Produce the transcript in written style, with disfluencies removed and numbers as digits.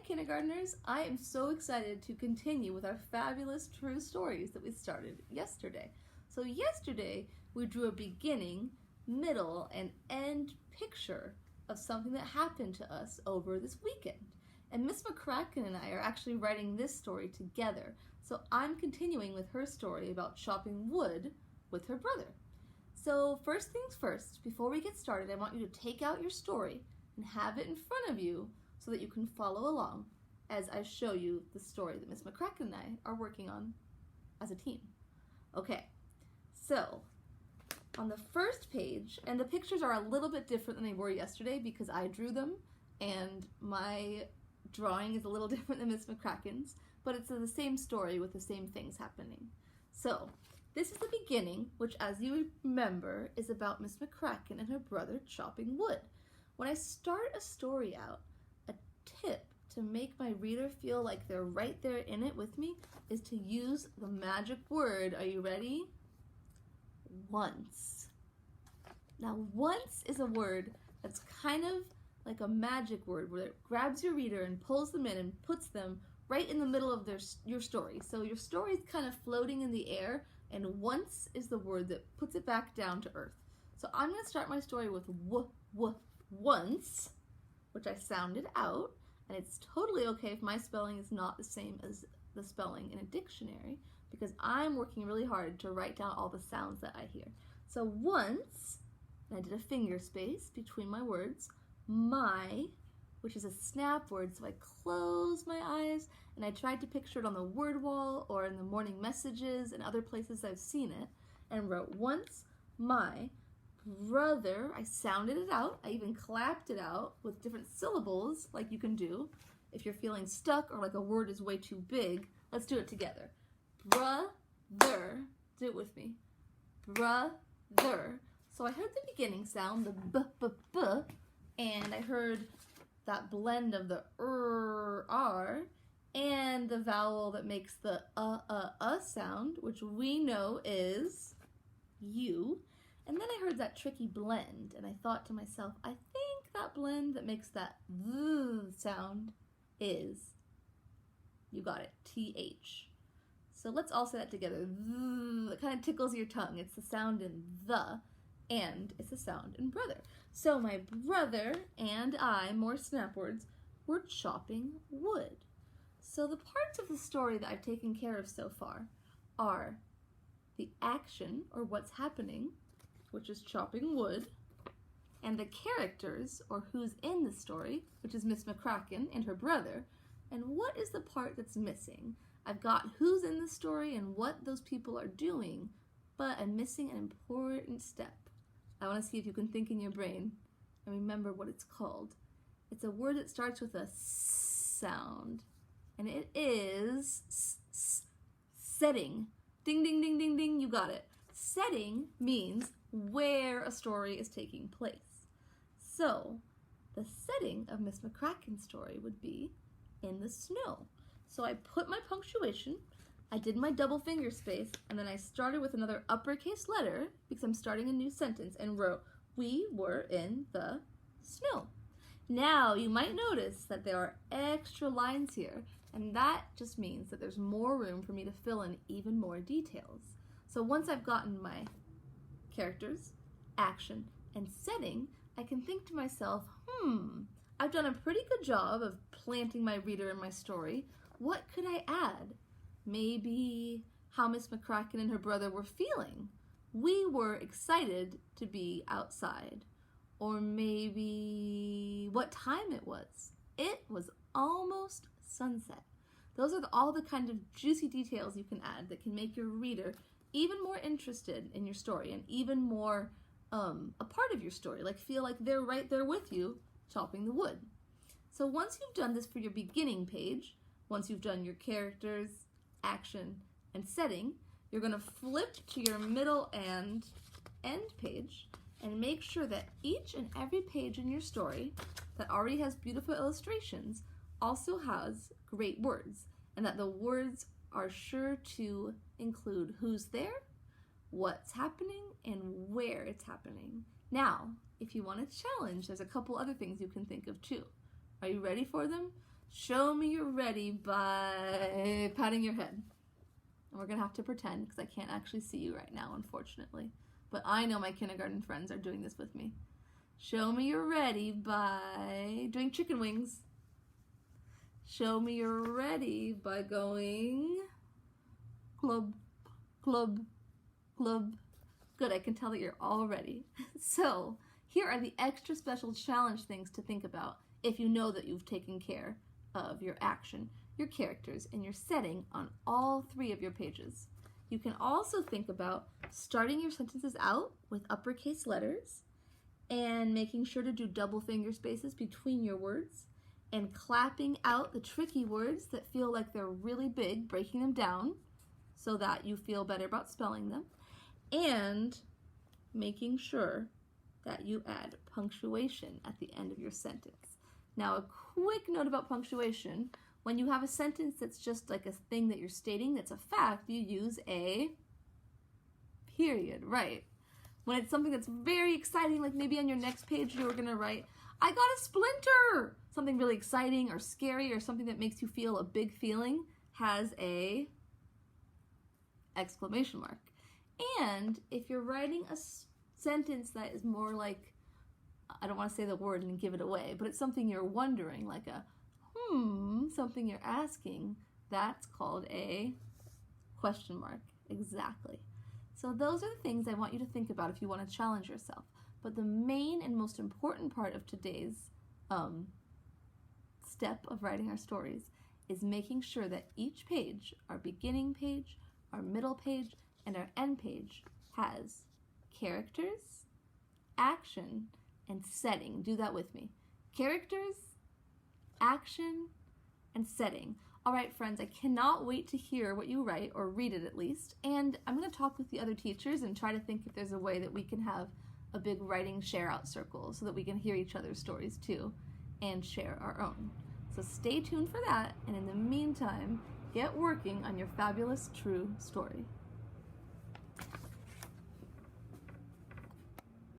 kindergartners, I am so excited to continue with our fabulous true stories that we started yesterday. So yesterday we drew a beginning, middle, and end picture of something that happened to us over this weekend. And Miss McCracken and I are actually writing this story together. So I'm continuing with her story about chopping wood with her brother. So first things first, before we get started, I want you to take out your story and have it in front of you so that you can follow along as I show you the story that Miss McCracken and I are working on as a team. Okay, so on the first page, and the pictures are a little bit different than they were yesterday because I drew them and my drawing is a little different than Miss McCracken's, but it's the same story with the same things happening. So this is the beginning, which as you remember is about Miss McCracken and her brother chopping wood. When I start a story out, a tip to make my reader feel like they're right there in it with me is to use the magic word. Are you ready? Once. Now, once is a word that's kind of like a magic word where it grabs your reader and pulls them in and puts them right in the middle of your story. So your story is kind of floating in the air, and once is the word that puts it back down to earth. So I'm going to start my story with once, which I sounded out, and it's totally okay if my spelling is not the same as the spelling in a dictionary because I'm working really hard to write down all the sounds that I hear. So once, and I did a finger space between my words, my, which is a snap word, so I close my eyes and I tried to picture it on the word wall or in the morning messages and other places I've seen it, and wrote once my brother. I sounded it out. I even clapped it out with different syllables like you can do if you're feeling stuck or like a word is way too big. Let's do it together. Brother. Do it with me. Brother. So I heard the beginning sound, the b, and I heard that blend of the r, and the vowel that makes the sound, which we know is u. And then I heard that tricky blend, and I thought to myself, I think that blend that makes that th sound is, you got it, th. So let's all say that together. Th, it kind of tickles your tongue. It's the sound in the, and it's the sound in brother. So my brother and I, more snap words, were chopping wood. So the parts of the story that I've taken care of so far are the action, or what's happening, which is chopping wood, and the characters, or who's in the story, which is Miss McCracken and her brother, and what is the part that's missing. I've got who's in the story and what those people are doing, but I'm missing an important step. I want to see if you can think in your brain and remember what it's called. It's a word that starts with a s sound, and it is setting. Ding, ding, ding, ding, ding, you got it. Setting means where a story is taking place. So the setting of Miss McCracken's story would be in the snow. So I put my punctuation, I did my double finger space, and then I started with another uppercase letter because I'm starting a new sentence and wrote, we were in the snow. Now you might notice that there are extra lines here, and that just means that there's more room for me to fill in even more details. So once I've gotten my characters, action, and setting, I can think to myself, I've done a pretty good job of planting my reader in my story. What could I add? Maybe how Miss McCracken and her brother were feeling. We were excited to be outside. Or maybe what time it was. It was almost sunset. Those are all the kind of juicy details you can add that can make your reader even more interested in your story and even more a part of your story, like feel like they're right there with you chopping the wood. So once you've done this for your beginning page, once you've done your characters, action, and setting, you're going to flip to your middle and end page and make sure that each and every page in your story that already has beautiful illustrations also has great words, and that the words are sure to include who's there, what's happening, and where it's happening. Now, if you want a challenge, there's a couple other things you can think of too. Are you ready for them? Show me you're ready by patting your head. And we're going to have to pretend because I can't actually see you right now, unfortunately. But I know my kindergarten friends are doing this with me. Show me you're ready by doing chicken wings. Show me you're ready by going club, club, club. Good, I can tell that you're all ready. So, here are the extra special challenge things to think about if you know that you've taken care of your action, your characters, and your setting on all 3 of your pages. You can also think about starting your sentences out with uppercase letters and making sure to do double finger spaces between your words and clapping out the tricky words that feel like they're really big, breaking them down so that you feel better about spelling them, and making sure that you add punctuation at the end of your sentence. Now, a quick note about punctuation. When you have a sentence that's just like a thing that you're stating that's a fact, you use a period, right? When it's something that's very exciting, like maybe on your next page you're going to write, I got a splinter! Something really exciting or scary or something that makes you feel a big feeling has a exclamation mark. And if you're writing a sentence that is more like, I don't want to say the word and give it away, but it's something you're wondering, like a something you're asking, that's called a question mark. Exactly. So those are the things I want you to think about if you want to challenge yourself. But the main and most important part of today's step of writing our stories is making sure that each page, our beginning page, our middle page, and our end page, has characters, action, and setting. Do that with me. Characters, action, and setting. All right, friends, I cannot wait to hear what you write, or read it at least, and I'm going to talk with the other teachers and try to think if there's a way that we can have a big writing share-out circle so that we can hear each other's stories too and share our own. So stay tuned for that, and in the meantime, get working on your fabulous true story.